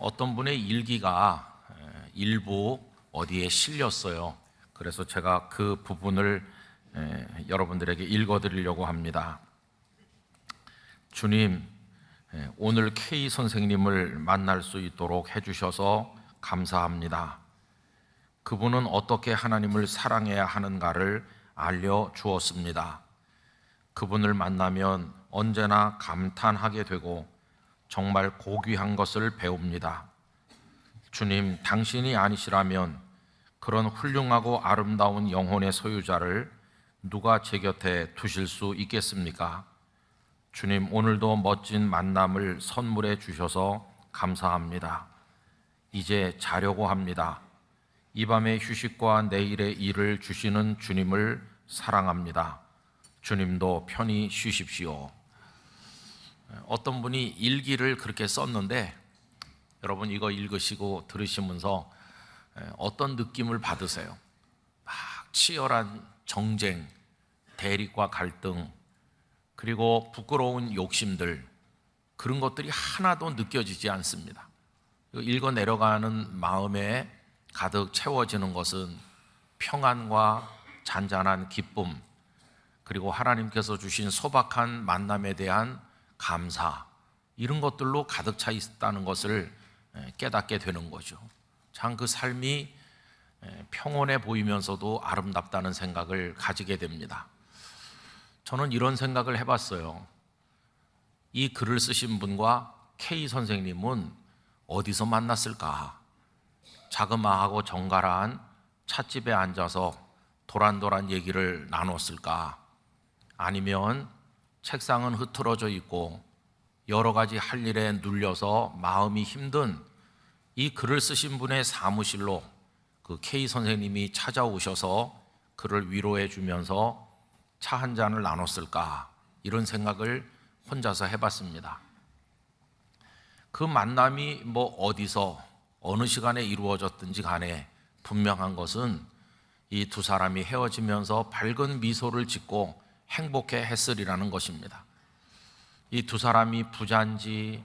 어떤 분의 일기가 일부 어디에 실렸어요. 그래서 제가 그 부분을 여러분들에게 읽어드리려고 합니다. 주님, 오늘 K 선생님을 만날 수 있도록 해주셔서 감사합니다. 그분은 어떻게 하나님을 사랑해야 하는가를 알려주었습니다. 그분을 만나면 언제나 감탄하게 되고 정말 고귀한 것을 배웁니다. 주님, 당신이 아니시라면 그런 훌륭하고 아름다운 영혼의 소유자를 누가 제 곁에 두실 수 있겠습니까? 주님, 오늘도 멋진 만남을 선물해 주셔서 감사합니다. 이제 자려고 합니다. 이 밤의 휴식과 내일의 일을 주시는 주님을 사랑합니다. 주님도 편히 쉬십시오. 어떤 분이 일기를 그렇게 썼는데 여러분 이거 읽으시고 들으시면서 어떤 느낌을 받으세요? 막 치열한 정쟁, 대립과 갈등, 그리고 부끄러운 욕심들, 그런 것들이 하나도 느껴지지 않습니다. 읽어 내려가는 마음에 가득 채워지는 것은 평안과 잔잔한 기쁨, 그리고 하나님께서 주신 소박한 만남에 대한 감사, 이런 것들로 가득 차 있다는 것을 깨닫게 되는 거죠. 참 그 삶이 평온해 보이면서도 아름답다는 생각을 가지게 됩니다. 저는 이런 생각을 해봤어요. 이 글을 쓰신 분과 K 선생님은 어디서 만났을까? 자그마하고 정갈한 찻집에 앉아서 도란도란 얘기를 나눴을까? 아니면 책상은 흐트러져 있고 여러 가지 할 일에 눌려서 마음이 힘든 이 글을 쓰신 분의 사무실로 그 K 선생님이 찾아오셔서 그를 위로해 주면서 차 한 잔을 나눴을까? 이런 생각을 혼자서 해봤습니다. 그 만남이 어디서 어느 시간에 이루어졌든지 간에 분명한 것은 이 두 사람이 헤어지면서 밝은 미소를 짓고 행복해 했으리라는 것입니다. 이 두 사람이 부자인지,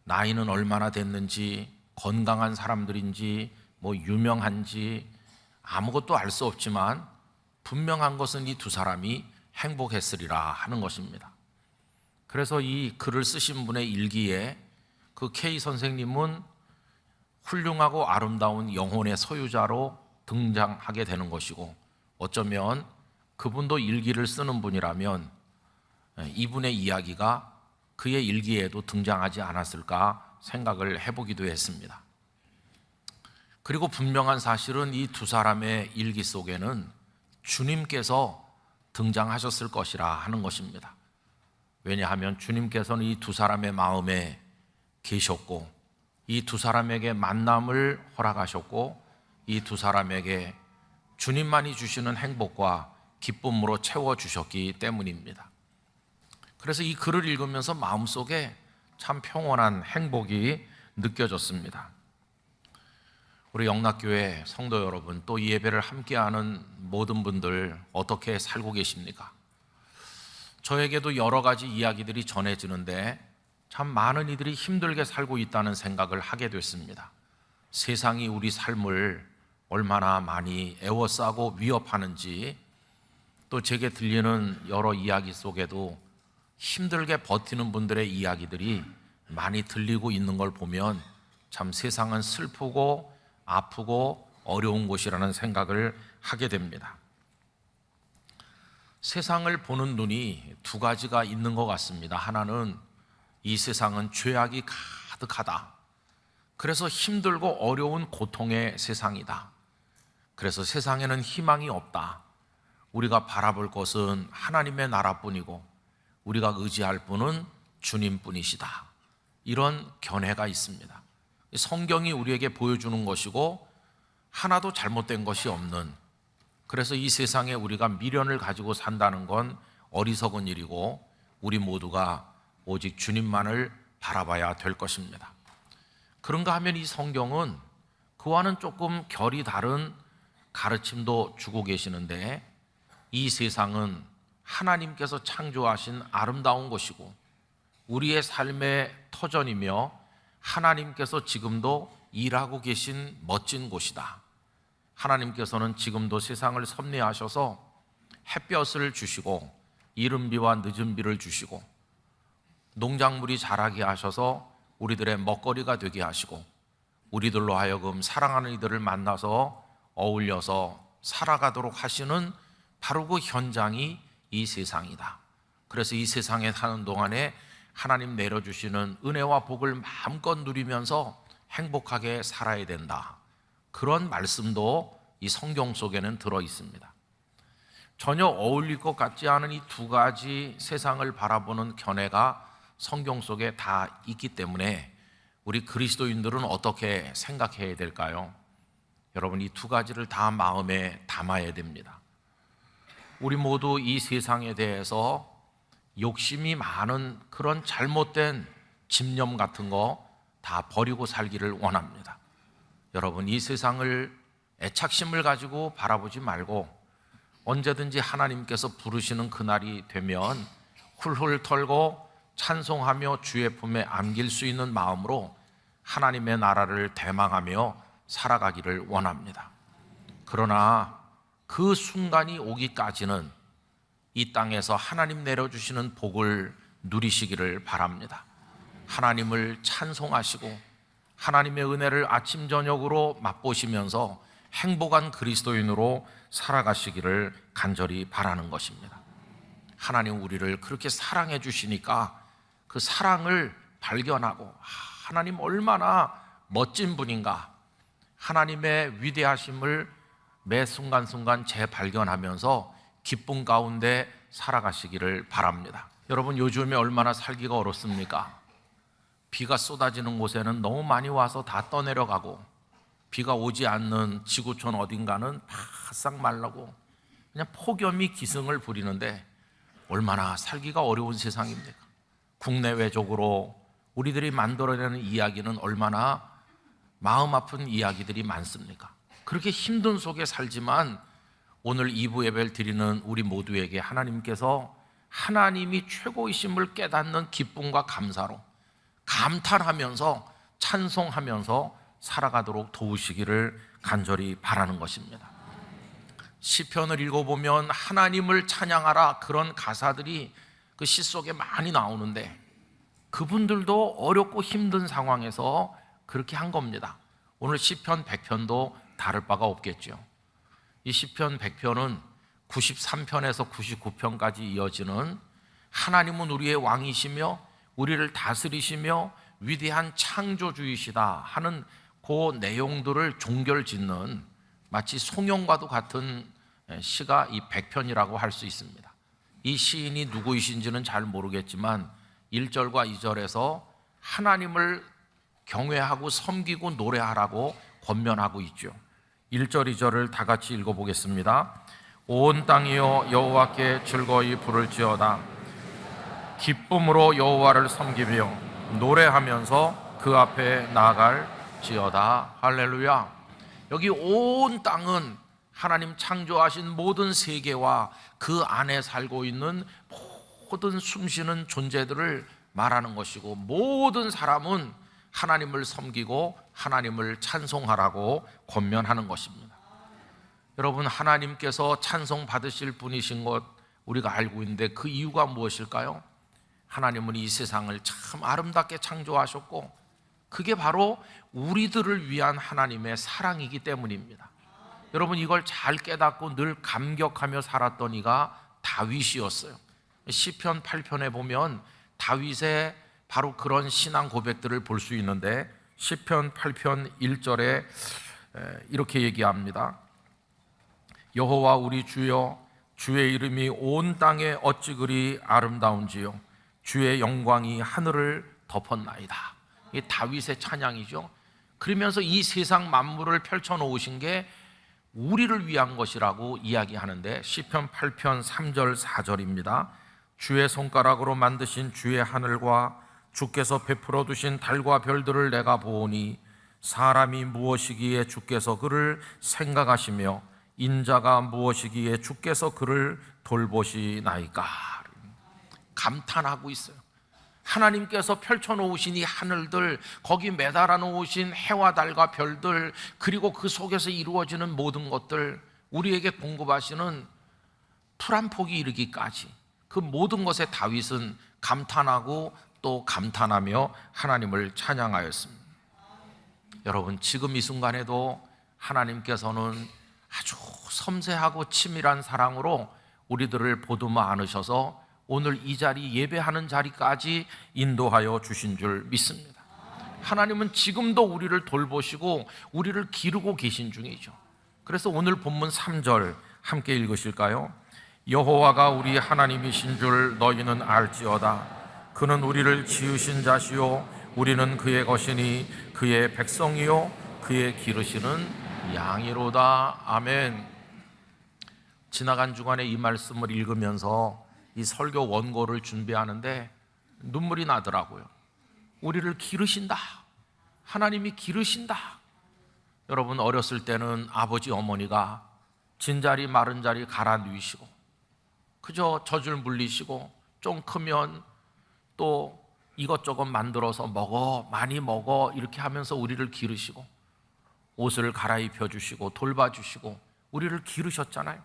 나이는 얼마나 됐는지, 건강한 사람들인지, 유명한지 아무것도 알 수 없지만 분명한 것은 이 두 사람이 행복했으리라 하는 것입니다. 그래서 이 글을 쓰신 분의 일기에 그 K 선생님은 훌륭하고 아름다운 영혼의 소유자로 등장하게 되는 것이고, 어쩌면 그분도 일기를 쓰는 분이라면 이분의 이야기가 그의 일기에도 등장하지 않았을까 생각을 해보기도 했습니다. 그리고 분명한 사실은 이 두 사람의 일기 속에는 주님께서 등장하셨을 것이라 하는 것입니다. 왜냐하면 주님께서는 이 두 사람의 마음에 계셨고 이 두 사람에게 만남을 허락하셨고 이 두 사람에게 주님만이 주시는 행복과 기쁨으로 채워주셨기 때문입니다. 그래서 이 글을 읽으면서 마음속에 참 평온한 행복이 느껴졌습니다. 우리 영락교회 성도 여러분, 또 이 예배를 함께하는 모든 분들 어떻게 살고 계십니까? 저에게도 여러 가지 이야기들이 전해지는데 참 많은 이들이 힘들게 살고 있다는 생각을 하게 됐습니다. 세상이 우리 삶을 얼마나 많이 애워싸고 위협하는지, 또 제게 들리는 여러 이야기 속에도 힘들게 버티는 분들의 이야기들이 많이 들리고 있는 걸 보면 참 세상은 슬프고 아프고 어려운 곳이라는 생각을 하게 됩니다. 세상을 보는 눈이 두 가지가 있는 것 같습니다. 하나는 이 세상은 죄악이 가득하다. 그래서 힘들고 어려운 고통의 세상이다. 그래서 세상에는 희망이 없다. 우리가 바라볼 것은 하나님의 나라뿐이고 우리가 의지할 분은 주님뿐이시다. 이런 견해가 있습니다. 성경이 우리에게 보여주는 것이고 하나도 잘못된 것이 없는, 그래서 이 세상에 우리가 미련을 가지고 산다는 건 어리석은 일이고 우리 모두가 오직 주님만을 바라봐야 될 것입니다. 그런가 하면 이 성경은 그와는 조금 결이 다른 가르침도 주고 계시는데, 이 세상은 하나님께서 창조하신 아름다운 곳이고 우리의 삶의 터전이며 하나님께서 지금도 일하고 계신 멋진 곳이다. 하나님께서는 지금도 세상을 섭리하셔서 햇볕을 주시고 이른 비와 늦은 비를 주시고 농작물이 자라게 하셔서 우리들의 먹거리가 되게 하시고 우리들로 하여금 사랑하는 이들을 만나서 어울려서 살아가도록 하시는 바로 그 현장이 이 세상이다. 그래서 이 세상에 사는 동안에 하나님 내려주시는 은혜와 복을 마음껏 누리면서 행복하게 살아야 된다. 그런 말씀도 이 성경 속에는 들어 있습니다. 전혀 어울릴 것 같지 않은 이 두 가지 세상을 바라보는 견해가 성경 속에 다 있기 때문에 우리 그리스도인들은 어떻게 생각해야 될까요? 여러분, 이 두 가지를 다 마음에 담아야 됩니다. 우리 모두 이 세상에 대해서 욕심이 많은 그런 잘못된 집념 같은 거 다 버리고 살기를 원합니다. 여러분, 이 세상을 애착심을 가지고 바라보지 말고 언제든지 하나님께서 부르시는 그날이 되면 훌훌 털고 찬송하며 주의 품에 안길 수 있는 마음으로 하나님의 나라를 대망하며 살아가기를 원합니다. 그러나 그 순간이 오기까지는 이 땅에서 하나님 내려주시는 복을 누리시기를 바랍니다. 하나님을 찬송하시고 하나님의 은혜를 아침 저녁으로 맛보시면서 행복한 그리스도인으로 살아가시기를 간절히 바라는 것입니다. 하나님 우리를 그렇게 사랑해 주시니까 그 사랑을 발견하고 하나님 얼마나 멋진 분인가, 하나님의 위대하심을 매 순간순간 재발견하면서 기쁨 가운데 살아가시기를 바랍니다. 여러분, 요즘에 얼마나 살기가 어렵습니까? 비가 쏟아지는 곳에는 너무 많이 와서 다 떠내려가고 비가 오지 않는 지구촌 어딘가는 바싹 말라고 그냥 폭염이 기승을 부리는데 얼마나 살기가 어려운 세상입니까? 국내외적으로 우리들이 만들어내는 이야기는 얼마나 마음 아픈 이야기들이 많습니까? 그렇게 힘든 속에 살지만 오늘 2부 예배를 드리는 우리 모두에게 하나님께서 하나님이 최고이심을 깨닫는 기쁨과 감사로 감탄하면서 찬송하면서 살아가도록 도우시기를 간절히 바라는 것입니다. 시편을 읽어보면 하나님을 찬양하라 그런 가사들이 그 시 속에 많이 나오는데 그분들도 어렵고 힘든 상황에서 그렇게 한 겁니다. 오늘 시편 100편도 다를 바가 없겠죠. 이 시편 100편은 93편에서 99편까지 이어지는 하나님은 우리의 왕이시며 우리를 다스리시며 위대한 창조주이시다 하는 그 내용들을 종결짓는 마치 송영과도 같은 시가 이 100편이라고 할 수 있습니다. 이 시인이 누구이신지는 잘 모르겠지만 1절과 2절에서 하나님을 경외하고 섬기고 노래하라고 권면하고 있죠. 1절, 2절을 다 같이 읽어보겠습니다. 온 땅이여 여호와께 즐거이 부를지어다. 기쁨으로 여호와를 섬기며 노래하면서 그 앞에 나아갈지어다. 할렐루야. 여기 온 땅은 하나님 창조하신 모든 세계와 그 안에 살고 있는 모든 숨쉬는 존재들을 말하는 것이고 모든 사람은 하나님을 섬기고 하나님을 찬송하라고 권면하는 것입니다. 여러분, 하나님께서 찬송 받으실 분이신 것 우리가 알고 있는데 그 이유가 무엇일까요? 하나님은 이 세상을 참 아름답게 창조하셨고 그게 바로 우리들을 위한 하나님의 사랑이기 때문입니다. 여러분, 이걸 잘 깨닫고 늘 감격하며 살았던 이가 다윗이었어요. 시편 8편에 보면 다윗의 바로 그런 신앙 고백들을 볼 수 있는데 시편 8편 1절에 이렇게 얘기합니다. 여호와 우리 주여, 주의 이름이 온 땅에 어찌 그리 아름다운지요, 주의 영광이 하늘을 덮었나이다. 이 다윗의 찬양이죠. 그러면서 이 세상 만물을 펼쳐놓으신 게 우리를 위한 것이라고 이야기하는데 시편 8편 3절 4절입니다. 주의 손가락으로 만드신 주의 하늘과 주께서 베풀어 두신 달과 별들을 내가 보오니 사람이 무엇이기에 주께서 그를 생각하시며 인자가 무엇이기에 주께서 그를 돌보시나이까. 감탄하고 있어요. 하나님께서 펼쳐놓으신 이 하늘들, 거기 매달아 놓으신 해와 달과 별들, 그리고 그 속에서 이루어지는 모든 것들, 우리에게 공급하시는 풀 한 폭이 이르기까지 그 모든 것에 다윗은 감탄하고 또 감탄하며 하나님을 찬양하였습니다. 여러분, 지금 이 순간에도 하나님께서는 아주 섬세하고 치밀한 사랑으로 우리들을 보듬어 안으셔서 오늘 이 자리, 예배하는 자리까지 인도하여 주신 줄 믿습니다. 하나님은 지금도 우리를 돌보시고 우리를 기르고 계신 중이죠. 그래서 오늘 본문 3절 함께 읽으실까요? 여호와가 우리 하나님이신 줄 너희는 알지어다. 그는 우리를 지으신 자시요 우리는 그의 것이니 그의 백성이요 그의 기르시는 양이로다. 아멘. 지나간 주간에 이 말씀을 읽으면서 이 설교 원고를 준비하는데 눈물이 나더라고요. 우리를 기르신다. 하나님이 기르신다. 여러분, 어렸을 때는 아버지 어머니가 진자리 마른 자리 갈아 누이시고 그저 젖을 물리시고 좀 크면 또 이것저것 만들어서 먹어, 많이 먹어 이렇게 하면서 우리를 기르시고 옷을 갈아입혀 주시고 돌봐주시고 우리를 기르셨잖아요.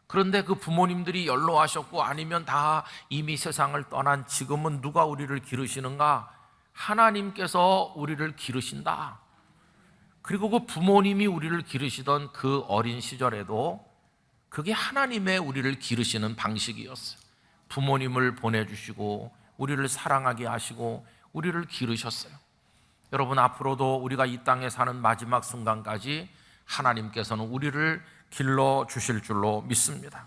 그런데 그 부모님들이 연로하셨고 아니면 다 이미 세상을 떠난 지금은 누가 우리를 기르시는가? 하나님께서 우리를 기르신다. 그리고 그 부모님이 우리를 기르시던 그 어린 시절에도 그게 하나님의 우리를 기르시는 방식이었어요. 부모님을 보내주시고 우리를 사랑하게 하시고 우리를 기르셨어요. 여러분, 앞으로도 우리가 이 땅에 사는 마지막 순간까지 하나님께서는 우리를 길러주실 줄로 믿습니다.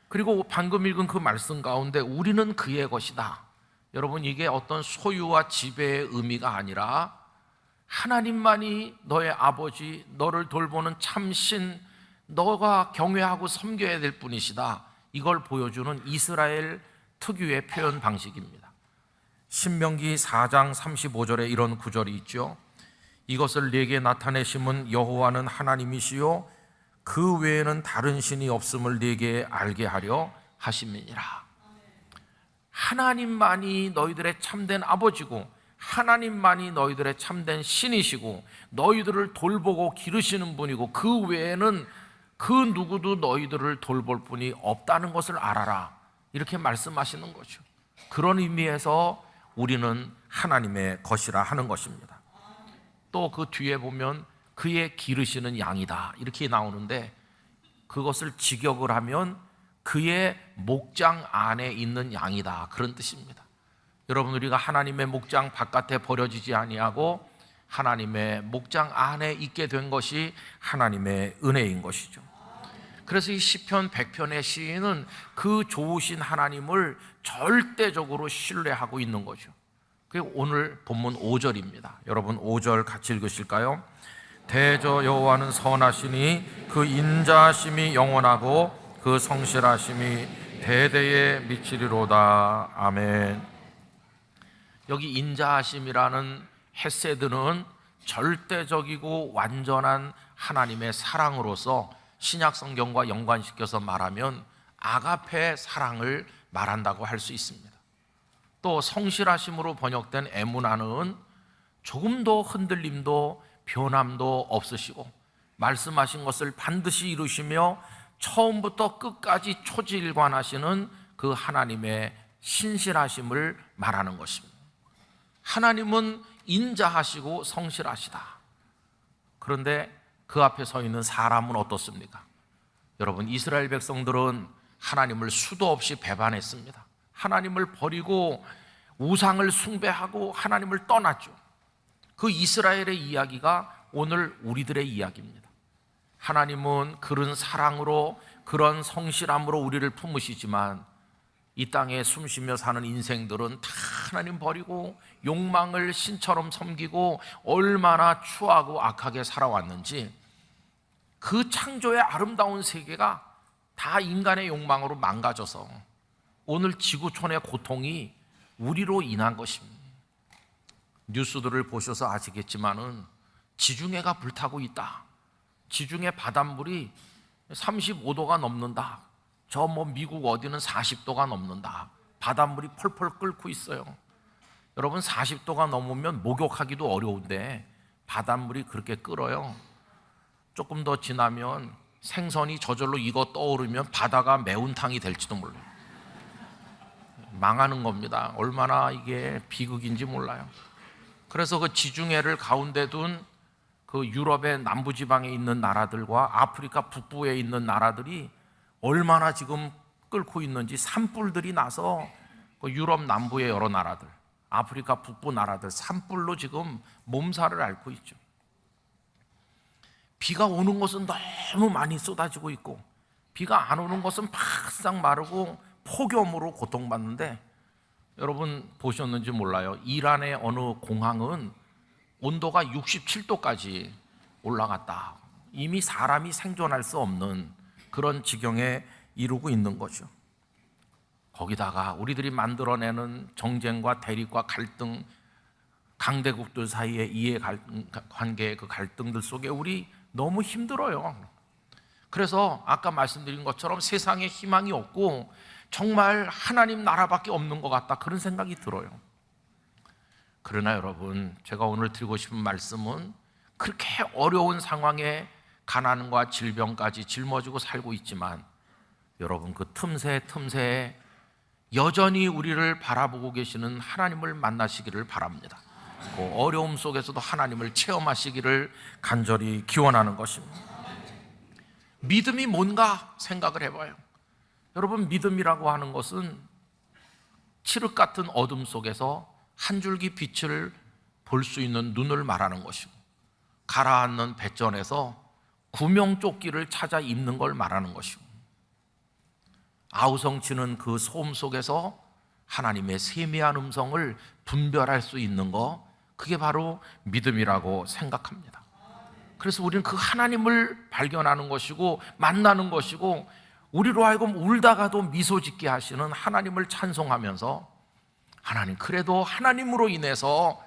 그리고 방금 읽은 그 말씀 가운데 우리는 그의 것이다. 여러분, 이게 어떤 소유와 지배의 의미가 아니라 하나님만이 너의 아버지, 너를 돌보는 참신, 너가 경외하고 섬겨야 될 분이시다. 이걸 보여주는 이스라엘 특유의 표현 방식입니다. 신명기 4장 35절에 이런 구절이 있죠. 이것을 내게 나타내심은 여호와는 하나님이시요 그 외에는 다른 신이 없음을 내게 알게 하려 하심이니라. 하나님만이 너희들의 참된 아버지고 하나님만이 너희들의 참된 신이시고 너희들을 돌보고 기르시는 분이고 그 외에는 그 누구도 너희들을 돌볼 분이 없다는 것을 알아라. 이렇게 말씀하시는 거죠. 그런 의미에서 우리는 하나님의 것이라 하는 것입니다. 또 그 뒤에 보면 그의 기르시는 양이다 이렇게 나오는데 그것을 직역을 하면 그의 목장 안에 있는 양이다 그런 뜻입니다. 여러분, 우리가 하나님의 목장 바깥에 버려지지 아니하고 하나님의 목장 안에 있게 된 것이 하나님의 은혜인 것이죠. 그래서 이 시편 100편의 시인은 그 좋으신 하나님을 절대적으로 신뢰하고 있는 거죠. 그게 오늘 본문 5절입니다. 여러분, 5절 같이 읽으실까요? 대저 여호와는 선하시니 그 인자하심이 영원하고 그 성실하심이 대대에 미치리로다. 아멘. 여기 인자하심이라는 헤세드는 절대적이고 완전한 하나님의 사랑으로서 신약 성경과 연관시켜서 말하면 아가페 사랑을 말한다고 할 수 있습니다. 또 성실하심으로 번역된 에무나는 조금도 흔들림도 변함도 없으시고 말씀하신 것을 반드시 이루시며 처음부터 끝까지 초지일관하시는 그 하나님의 신실하심을 말하는 것입니다. 하나님은 인자하시고 성실하시다. 그런데 그 앞에 서 있는 사람은 어떻습니까? 여러분, 이스라엘 백성들은 하나님을 수도 없이 배반했습니다. 하나님을 버리고 우상을 숭배하고 하나님을 떠났죠. 그 이스라엘의 이야기가 오늘 우리들의 이야기입니다. 하나님은 그런 사랑으로 그런 성실함으로 우리를 품으시지만 이 땅에 숨쉬며 사는 인생들은 다 하나님 버리고 욕망을 신처럼 섬기고 얼마나 추하고 악하게 살아왔는지 그 창조의 아름다운 세계가 다 인간의 욕망으로 망가져서 오늘 지구촌의 고통이 우리로 인한 것입니다. 뉴스들을 보셔서 아시겠지만은 지중해가 불타고 있다. 지중해 바닷물이 35도가 넘는다. 저 미국 어디는 40도가 넘는다. 바닷물이 펄펄 끓고 있어요. 여러분 40도가 넘으면 목욕하기도 어려운데 바닷물이 그렇게 끓어요. 조금 더 지나면 생선이 저절로 익어 떠오르면 바다가 매운탕이 될지도 몰라요. 망하는 겁니다. 얼마나 이게 비극인지 몰라요. 그래서 그 지중해를 가운데 둔 그 유럽의 남부지방에 있는 나라들과 아프리카 북부에 있는 나라들이 얼마나 지금 끓고 있는지 산불들이 나서 그 유럽 남부의 여러 나라들, 아프리카 북부 나라들 산불로 지금 몸살을 앓고 있죠. 비가 오는 것은 너무 많이 쏟아지고 있고 비가 안 오는 것은 바싹 마르고 폭염으로 고통받는데, 여러분 보셨는지 몰라요. 이란의 어느 공항은 온도가 67도까지 올라갔다. 이미 사람이 생존할 수 없는 그런 지경에 이르고 있는 거죠. 거기다가 우리들이 만들어내는 정쟁과 대립과 갈등, 강대국들 사이의 이해관계의 그 갈등들 속에 우리 너무 힘들어요. 그래서 아까 말씀드린 것처럼 세상에 희망이 없고 정말 하나님 나라밖에 없는 것 같다, 그런 생각이 들어요. 그러나 여러분, 제가 오늘 드리고 싶은 말씀은 그렇게 어려운 상황에 가난과 질병까지 짊어지고 살고 있지만 여러분 그 틈새에 여전히 우리를 바라보고 계시는 하나님을 만나시기를 바랍니다. 그 어려움 속에서도 하나님을 체험하시기를 간절히 기원하는 것입니다. 믿음이 뭔가 생각을 해봐요. 여러분, 믿음이라고 하는 것은 칠흑 같은 어둠 속에서 한 줄기 빛을 볼 수 있는 눈을 말하는 것이고, 가라앉는 뱃전에서 구명조끼를 찾아 입는 걸 말하는 것이고, 아우성치는 그 소음 속에서 하나님의 세미한 음성을 분별할 수 있는 거, 그게 바로 믿음이라고 생각합니다. 그래서 우리는 그 하나님을 발견하는 것이고 만나는 것이고, 우리로 하여금 울다가도 미소 짓게 하시는 하나님을 찬송하면서 하나님, 그래도 하나님으로 인해서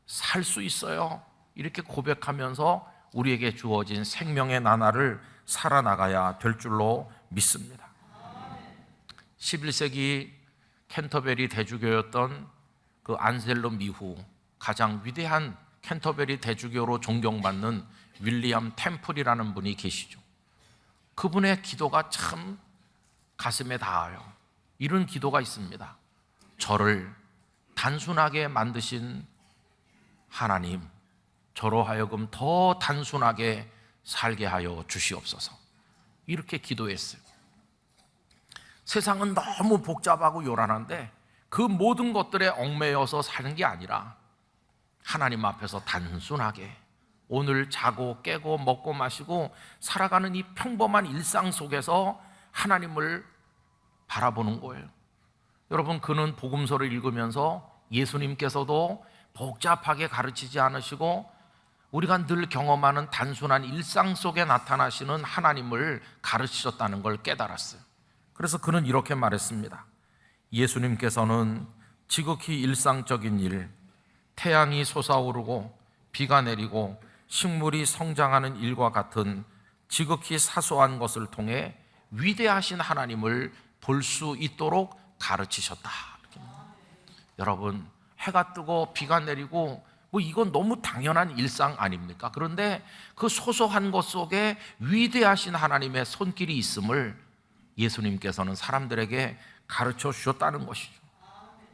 살 수 있어요, 이렇게 고백하면서 우리에게 주어진 생명의 나날을 살아나가야 될 줄로 믿습니다. 11세기 캔터베리 대주교였던 그 안셀름 이후 가장 위대한 캔터베리 대주교로 존경받는 윌리엄 템플이라는 분이 계시죠. 그분의 기도가 참 가슴에 닿아요. 이런 기도가 있습니다. 저를 단순하게 만드신 하나님, 저로 하여금 더 단순하게 살게 하여 주시옵소서, 이렇게 기도했어요. 세상은 너무 복잡하고 요란한데 그 모든 것들에 얽매여서 사는 게 아니라 하나님 앞에서 단순하게 오늘 자고 깨고 먹고 마시고 살아가는 이 평범한 일상 속에서 하나님을 바라보는 거예요. 여러분, 그는 복음서를 읽으면서 예수님께서도 복잡하게 가르치지 않으시고 우리가 늘 경험하는 단순한 일상 속에 나타나시는 하나님을 가르치셨다는 걸 깨달았어요. 그래서 그는 이렇게 말했습니다. 예수님께서는 지극히 일상적인 일, 태양이 솟아오르고 비가 내리고 식물이 성장하는 일과 같은 지극히 사소한 것을 통해 위대하신 하나님을 볼 수 있도록 가르치셨다. 여러분, 해가 뜨고 비가 내리고 이건 너무 당연한 일상 아닙니까? 그런데 그 소소한 것 속에 위대하신 하나님의 손길이 있음을 예수님께서는 사람들에게 가르쳐 주셨다는 것이죠.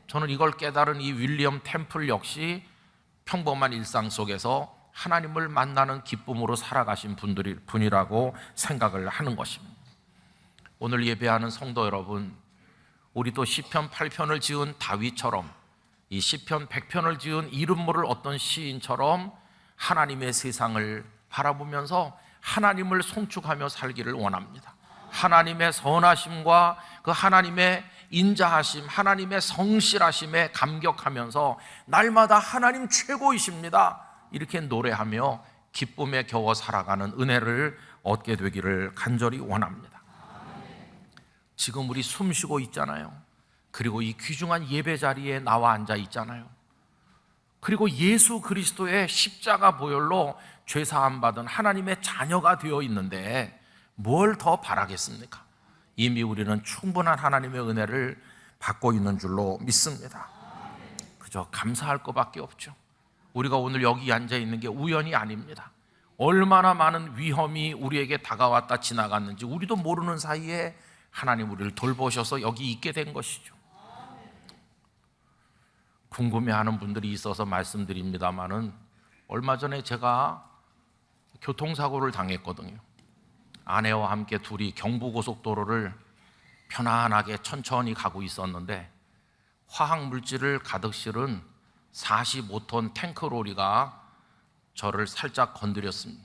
저는 이걸 깨달은 이 윌리엄 템플 역시 평범한 일상 속에서 하나님을 만나는 기쁨으로 살아가신 분이라고 생각을 하는 것입니다. 오늘 예배하는 성도 여러분, 우리도 시편 8편을 지은 다윗처럼 이 시편 100편을 지은 이름 모를 어떤 시인처럼 하나님의 세상을 바라보면서 하나님을 송축하며 살기를 원합니다. 하나님의 선하심과 그 하나님의 인자하심, 하나님의 성실하심에 감격하면서 날마다 하나님 최고이십니다, 이렇게 노래하며 기쁨에 겨워 살아가는 은혜를 얻게 되기를 간절히 원합니다. 지금 우리 숨 쉬고 있잖아요. 그리고 이 귀중한 예배 자리에 나와 앉아 있잖아요. 그리고 예수 그리스도의 십자가 보혈로 죄 사함 받은 하나님의 자녀가 되어 있는데 뭘 더 바라겠습니까? 이미 우리는 충분한 하나님의 은혜를 받고 있는 줄로 믿습니다. 그저 감사할 것밖에 없죠. 우리가 오늘 여기 앉아 있는 게 우연이 아닙니다. 얼마나 많은 위험이 우리에게 다가왔다 지나갔는지 우리도 모르는 사이에 하나님 우리를 돌보셔서 여기 있게 된 것이죠. 궁금해하는 분들이 있어서 말씀드립니다마는 얼마 전에 제가 교통사고를 당했거든요. 아내와 함께 둘이 경부고속도로를 편안하게 천천히 가고 있었는데 화학물질을 가득 실은 45톤 탱크로리가 저를 살짝 건드렸습니다.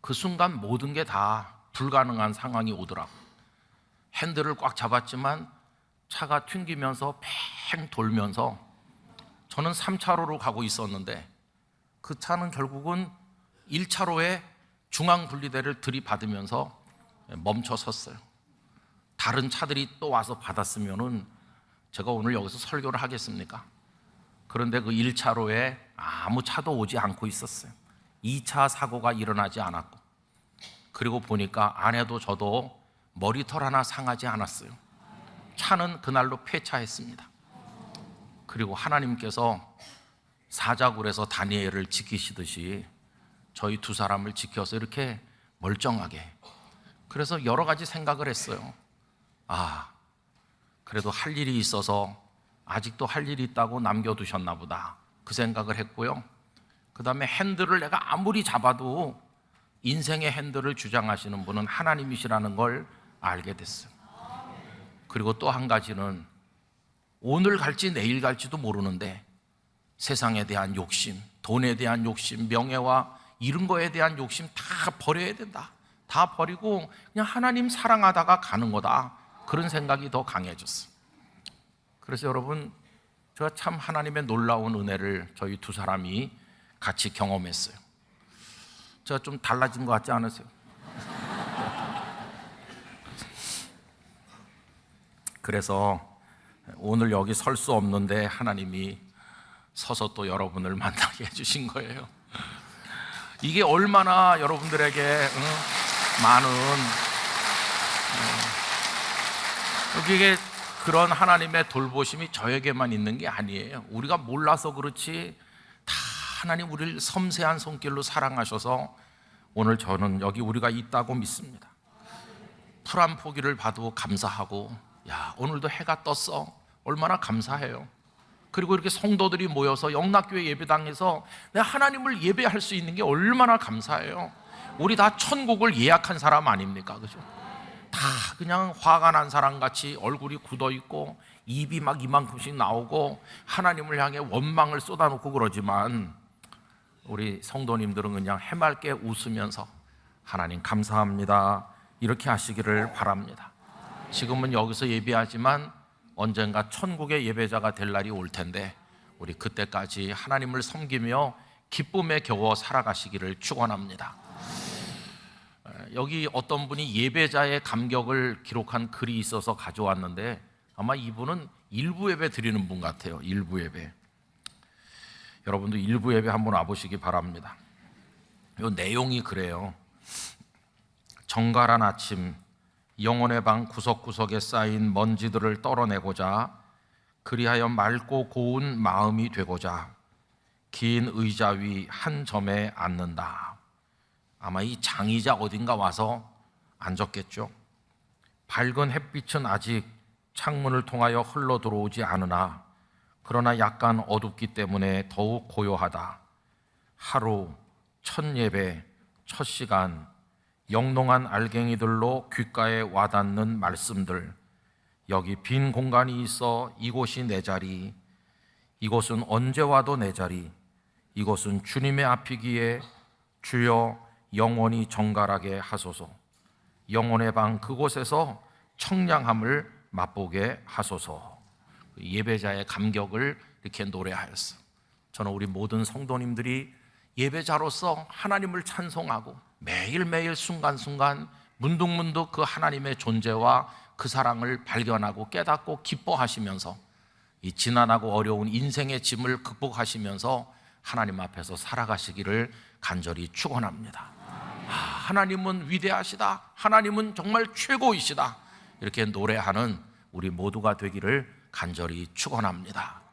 그 순간 모든 게 다 불가능한 상황이 오더라고요. 핸들을 꽉 잡았지만 차가 튕기면서 팽 돌면서 저는 3차로로 가고 있었는데 그 차는 결국은 1차로에 중앙분리대를 들이받으면서 멈춰 섰어요. 다른 차들이 또 와서 받았으면은 제가 오늘 여기서 설교를 하겠습니까? 그런데 그 1차로에 아무 차도 오지 않고 있었어요. 2차 사고가 일어나지 않았고, 그리고 보니까 아내도 저도 머리털 하나 상하지 않았어요. 차는 그날로 폐차했습니다. 그리고 하나님께서 사자굴에서 다니엘을 지키시듯이 저희 두 사람을 지켜서 이렇게 멀쩡하게, 그래서 여러 가지 생각을 했어요. 그래도 할 일이 있어서 아직도 할 일이 있다고 남겨두셨나 보다, 그 생각을 했고요. 그 다음에 핸들을 내가 아무리 잡아도 인생의 핸들을 주장하시는 분은 하나님이시라는 걸 알게 됐어요. 그리고 또 한 가지는 오늘 갈지 내일 갈지도 모르는데 세상에 대한 욕심, 돈에 대한 욕심, 명예와 이런 거에 대한 욕심 다 버려야 된다. 다 버리고 그냥 하나님 사랑하다가 가는 거다. 그런 생각이 더 강해졌어요. 그래서 여러분, 제가 참 하나님의 놀라운 은혜를 저희 두 사람이 같이 경험했어요. 제가 좀 달라진 것 같지 않으세요? 그래서 오늘 여기 설 수 없는데 하나님이 서서 또 여러분을 만나게 해주신 거예요. 이게 얼마나 여러분들에게 많은 이게 그런 하나님의 돌보심이 저에게만 있는 게 아니에요. 우리가 몰라서 그렇지 다 하나님 우리를 섬세한 손길로 사랑하셔서 오늘 저는 여기 우리가 있다고 믿습니다. 풀 한 포기를 봐도 감사하고, 야, 오늘도 해가 떴어, 얼마나 감사해요. 그리고 이렇게 성도들이 모여서 영락교회 예배당에서 내가 하나님을 예배할 수 있는 게 얼마나 감사해요. 우리 다 천국을 예약한 사람 아닙니까? 그죠? 다 그냥 화가 난 사람같이 얼굴이 굳어있고 입이 막 이만큼씩 나오고 하나님을 향해 원망을 쏟아놓고 그러지만 우리 성도님들은 그냥 해맑게 웃으면서 하나님 감사합니다, 이렇게 하시기를 바랍니다. 지금은 여기서 예배하지만 언젠가 천국의 예배자가 될 날이 올 텐데 우리 그때까지 하나님을 섬기며 기쁨에 겨워 살아가시기를 축원합니다. 여기 어떤 분이 예배자의 감격을 기록한 글이 있어서 가져왔는데 아마 이분은 일부 예배 드리는 분 같아요. 일부 예배. 여러분도 일부 예배 한번 와보시기 바랍니다. 이 내용이 그래요. 정갈한 아침, 영혼의 방 구석구석에 쌓인 먼지들을 떨어내고자, 그리하여 맑고 고운 마음이 되고자 긴 의자 위 한 점에 앉는다. 아마 이 장의자 어딘가 와서 앉았겠죠. 밝은 햇빛은 아직 창문을 통하여 흘러 들어오지 않으나 그러나 약간 어둡기 때문에 더욱 고요하다. 하루, 첫 예배, 첫 시간, 영롱한 알갱이들로 귓가에 와닿는 말씀들, 여기 빈 공간이 있어 이곳이 내 자리, 이곳은 언제 와도 내 자리, 이곳은 주님의 앞이기에 주여 영원히 정갈하게 하소서. 영혼의 방 그곳에서 청량함을 맛보게 하소서. 예배자의 감격을 이렇게 노래하였어. 저는 우리 모든 성도님들이 예배자로서 하나님을 찬송하고 매일매일 순간순간 문득문득 그 하나님의 존재와 그 사랑을 발견하고 깨닫고 기뻐하시면서 이 지난하고 어려운 인생의 짐을 극복하시면서 하나님 앞에서 살아가시기를 간절히 축원합니다. 하나님은 위대하시다, 하나님은 정말 최고이시다, 이렇게 노래하는 우리 모두가 되기를 간절히 축원합니다.